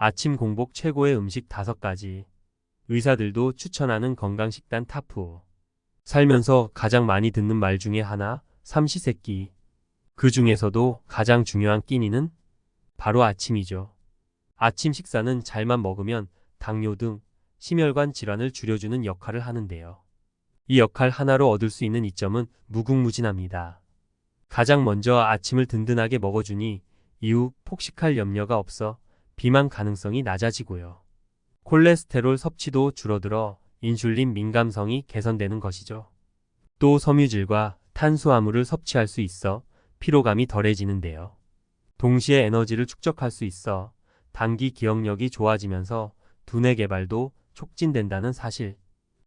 아침 공복 최고의 음식 5가지. 의사들도 추천하는 건강식단 탑5. 살면서 가장 많이 듣는 말 중에 하나, 삼시세끼. 그 중에서도 가장 중요한 끼니는 바로 아침이죠. 아침 식사는 잘만 먹으면 당뇨 등 심혈관 질환을 줄여주는 역할을 하는데요. 이 역할 하나로 얻을 수 있는 이점은 무궁무진합니다. 가장 먼저 아침을 든든하게 먹어주니 이후 폭식할 염려가 없어 비만 가능성이 낮아지고요. 콜레스테롤 섭취도 줄어들어 인슐린 민감성이 개선되는 것이죠. 또 섬유질과 탄수화물을 섭취할 수 있어 피로감이 덜해지는데요. 동시에 에너지를 축적할 수 있어 단기 기억력이 좋아지면서 두뇌 개발도 촉진된다는 사실.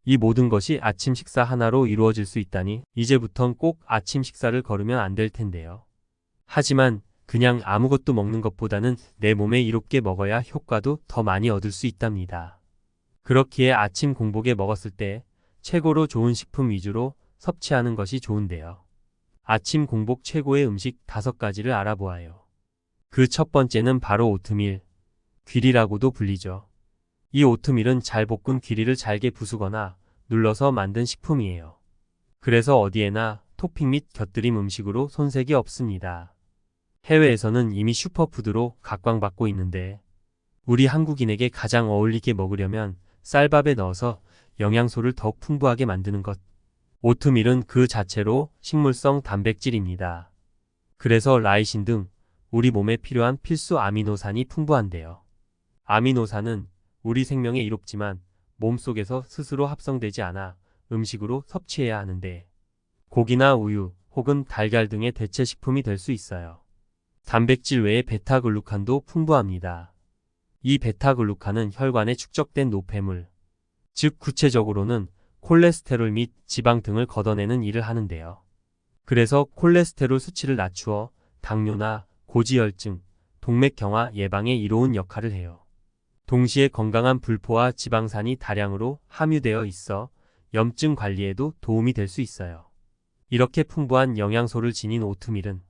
이 모든 것이 아침 식사 하나로 이루어질 수 있다니 이제부턴 꼭 아침 식사를 거르면 안 될 텐데요. 하지만 그냥 아무것도 먹는 것보다는 내 몸에 이롭게 먹어야 효과도 더 많이 얻을 수 있답니다. 그렇기에 아침 공복에 먹었을 때 최고로 좋은 식품 위주로 섭취하는 것이 좋은데요. 아침 공복 최고의 음식 5가지를 알아보아요. 그 첫 번째는 바로 오트밀, 귀리라고도 불리죠. 이 오트밀은 잘 볶은 귀리를 잘게 부수거나 눌러서 만든 식품이에요. 그래서 어디에나 토핑 및 곁들임 음식으로 손색이 없습니다. 해외에서는 이미 슈퍼푸드로 각광받고 있는데 우리 한국인에게 가장 어울리게 먹으려면 쌀밥에 넣어서 영양소를 더욱 풍부하게 만드는 것. 오트밀은 그 자체로 식물성 단백질입니다. 그래서 라이신 등 우리 몸에 필요한 필수 아미노산이 풍부한데요. 아미노산은 우리 생명에 이롭지만 몸속에서 스스로 합성되지 않아 음식으로 섭취해야 하는데 고기나 우유 혹은 달걀 등의 대체 식품이 될 수 있어요. 단백질 외에 베타글루칸도 풍부합니다. 이 베타글루칸은 혈관에 축적된 노폐물, 즉 구체적으로는 콜레스테롤 및 지방 등을 걷어내는 일을 하는데요. 그래서 콜레스테롤 수치를 낮추어 당뇨나 고지혈증, 동맥경화 예방에 이로운 역할을 해요. 동시에 건강한 불포와 지방산이 다량으로 함유되어 있어 염증 관리에도 도움이 될 수 있어요. 이렇게 풍부한 영양소를 지닌 오트밀은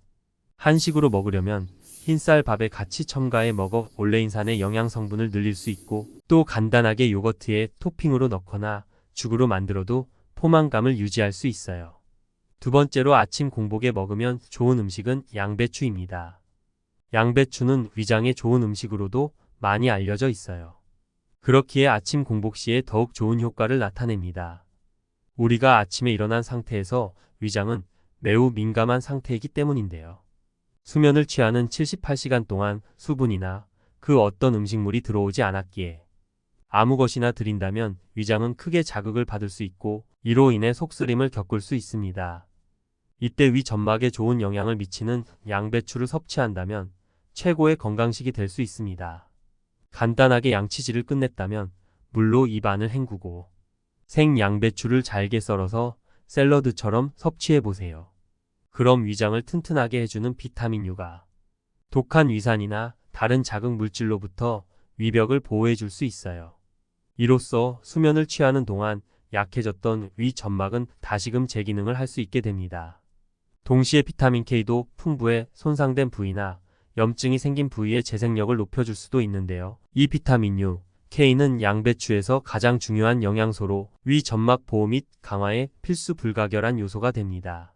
한식으로 먹으려면 흰쌀밥에 같이 첨가해 먹어 올레인산의 영양 성분을 늘릴 수 있고 또 간단하게 요거트에 토핑으로 넣거나 죽으로 만들어도 포만감을 유지할 수 있어요. 두 번째로 아침 공복에 먹으면 좋은 음식은 양배추입니다. 양배추는 위장에 좋은 음식으로도 많이 알려져 있어요. 그렇기에 아침 공복 시에 더욱 좋은 효과를 나타냅니다. 우리가 아침에 일어난 상태에서 위장은 매우 민감한 상태이기 때문인데요. 수면을 취하는 78시간 동안 수분이나 그 어떤 음식물이 들어오지 않았기에 아무 것이나 들인다면 위장은 크게 자극을 받을 수 있고 이로 인해 속쓰림을 겪을 수 있습니다. 이때 위 점막에 좋은 영향을 미치는 양배추를 섭취한다면 최고의 건강식이 될 수 있습니다. 간단하게 양치질을 끝냈다면 물로 입안을 헹구고 생 양배추를 잘게 썰어서 샐러드처럼 섭취해보세요. 그럼 위장을 튼튼하게 해주는 비타민 U가 독한 위산이나 다른 자극 물질로부터 위벽을 보호해줄 수 있어요. 이로써 수면을 취하는 동안 약해졌던 위 점막은 다시금 재기능을 할 수 있게 됩니다. 동시에 비타민 K도 풍부해 손상된 부위나 염증이 생긴 부위의 재생력을 높여줄 수도 있는데요. 이 비타민 U, K는 양배추에서 가장 중요한 영양소로 위 점막 보호 및 강화에 필수 불가결한 요소가 됩니다.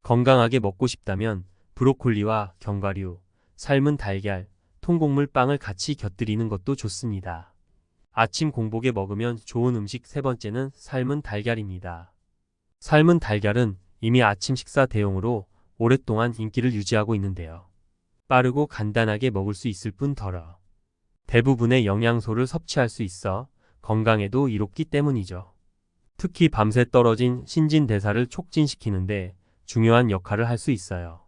건강하게 먹고 싶다면 브로콜리와 견과류, 삶은 달걀, 통곡물 빵을 같이 곁들이는 것도 좋습니다. 아침 공복에 먹으면 좋은 음식 세 번째는 삶은 달걀입니다. 삶은 달걀은 이미 아침 식사 대용으로 오랫동안 인기를 유지하고 있는데요. 빠르고 간단하게 먹을 수 있을 뿐더러 대부분의 영양소를 섭취할 수 있어 건강에도 이롭기 때문이죠. 특히 밤새 떨어진 신진대사를 촉진시키는데 중요한 역할을 할 수 있어요.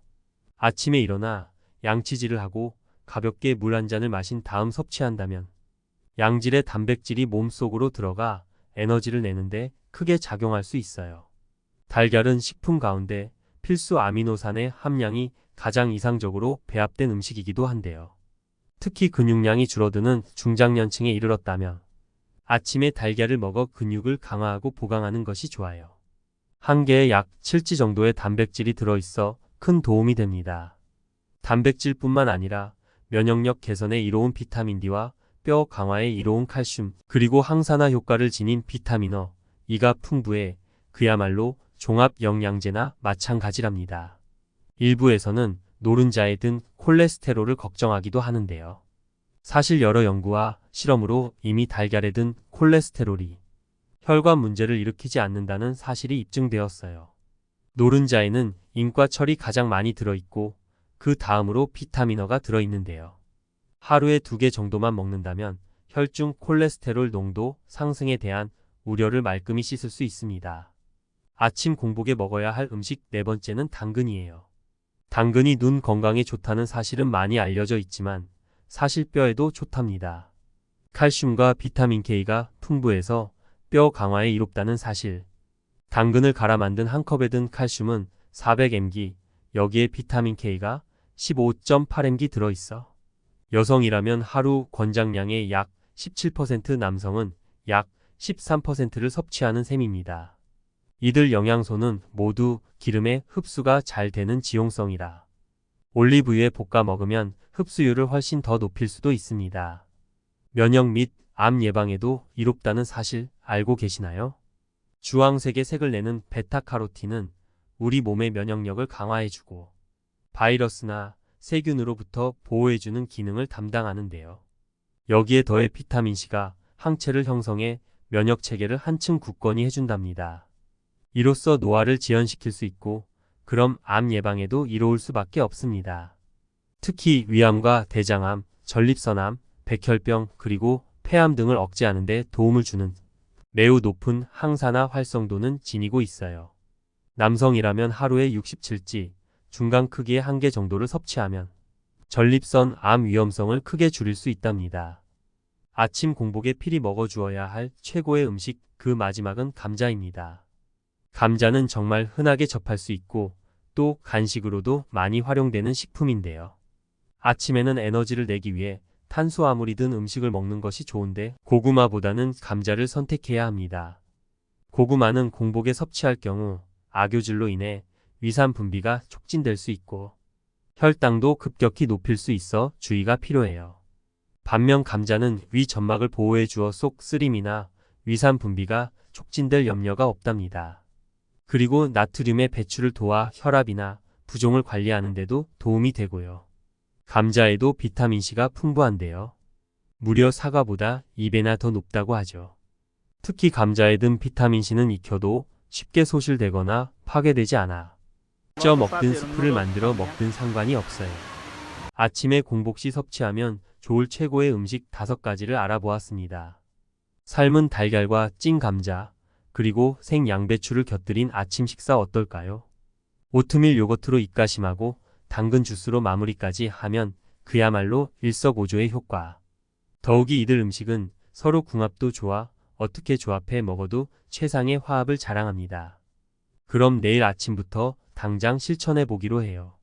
아침에 일어나 양치질을 하고 가볍게 물 한 잔을 마신 다음 섭취한다면 양질의 단백질이 몸속으로 들어가 에너지를 내는데 크게 작용할 수 있어요. 달걀은 식품 가운데 필수 아미노산의 함량이 가장 이상적으로 배합된 음식이기도 한데요. 특히 근육량이 줄어드는 중장년층에 이르렀다면 아침에 달걀을 먹어 근육을 강화하고 보강하는 것이 좋아요. 한 개에 약 7지 정도의 단백질이 들어있어 큰 도움이 됩니다. 단백질뿐만 아니라 면역력 개선에 이로운 비타민 D와 뼈 강화에 이로운 칼슘, 그리고 항산화 효과를 지닌 비타민어, 이가 풍부해 그야말로 종합 영양제나 마찬가지랍니다. 일부에서는 노른자에 든 콜레스테롤을 걱정하기도 하는데요. 사실 여러 연구와 실험으로 이미 달걀에 든 콜레스테롤이 혈관 문제를 일으키지 않는다는 사실이 입증되었어요. 노른자에는 인과철이 가장 많이 들어있고 그 다음으로 비타민어가 들어있는데요. 하루에 2개 정도만 먹는다면 혈중 콜레스테롤 농도 상승에 대한 우려를 말끔히 씻을 수 있습니다. 아침 공복에 먹어야 할 음식 4번째는 당근이에요. 당근이 눈 건강에 좋다는 사실은 많이 알려져 있지만 사실 뼈에도 좋답니다. 칼슘과 비타민 K가 풍부해서 뼈 강화에 이롭다는 사실. 당근을 갈아 만든 한 컵에 든 칼슘은 400mg, 여기에 비타민 K가 15.8mg 들어있어. 여성이라면 하루 권장량의 약 17%, 남성은 약 13%를 섭취하는 셈입니다. 이들 영양소는 모두 기름의 흡수가 잘 되는 지용성이라 올리브유에 볶아 먹으면 흡수율을 훨씬 더 높일 수도 있습니다. 면역 및 암 예방에도 이롭다는 사실 알고 계시나요? 주황색의 색을 내는 베타카로틴은 우리 몸의 면역력을 강화해주고 바이러스나 세균으로부터 보호해주는 기능을 담당하는데요. 여기에 더해 비타민C가 항체를 형성해 면역체계를 한층 굳건히 해준답니다. 이로써 노화를 지연시킬 수 있고 그럼 암 예방에도 이로울 수밖에 없습니다. 특히 위암과 대장암, 전립선암, 백혈병 그리고 폐암 등을 억제하는 데 도움을 주는 매우 높은 항산화 활성도는 지니고 있어요. 남성이라면 하루에 67지, 중간 크기의 1개 정도를 섭취하면 전립선 암 위험성을 크게 줄일 수 있답니다. 아침 공복에 필히 먹어주어야 할 최고의 음식, 그 마지막은 감자입니다. 감자는 정말 흔하게 접할 수 있고 또 간식으로도 많이 활용되는 식품인데요. 아침에는 에너지를 내기 위해 탄수화물이 든 음식을 먹는 것이 좋은데 고구마보다는 감자를 선택해야 합니다. 고구마는 공복에 섭취할 경우 악효질로 인해 위산 분비가 촉진될 수 있고 혈당도 급격히 높일 수 있어 주의가 필요해요. 반면 감자는 위 점막을 보호해 주어 속 쓰림이나 위산 분비가 촉진될 염려가 없답니다. 그리고 나트륨의 배출을 도와 혈압이나 부종을 관리하는 데도 도움이 되고요. 감자에도 비타민C가 풍부한데요. 무려 사과보다 2배나 더 높다고 하죠. 특히 감자에 든 비타민C는 익혀도 쉽게 소실되거나 파괴되지 않아 쪄 먹든 스프를 만들어 먹든 상관이 없어요. 아침에 공복 시 섭취하면 좋을 최고의 음식 5가지를 알아보았습니다. 삶은 달걀과 찐 감자, 그리고 생 양배추를 곁들인 아침 식사 어떨까요? 오트밀 요거트로 입가심하고 당근 주스로 마무리까지 하면 그야말로 일석오조의 효과. 더욱이 이들 음식은 서로 궁합도 좋아 어떻게 조합해 먹어도 최상의 화합을 자랑합니다. 그럼 내일 아침부터 당장 실천해 보기로 해요.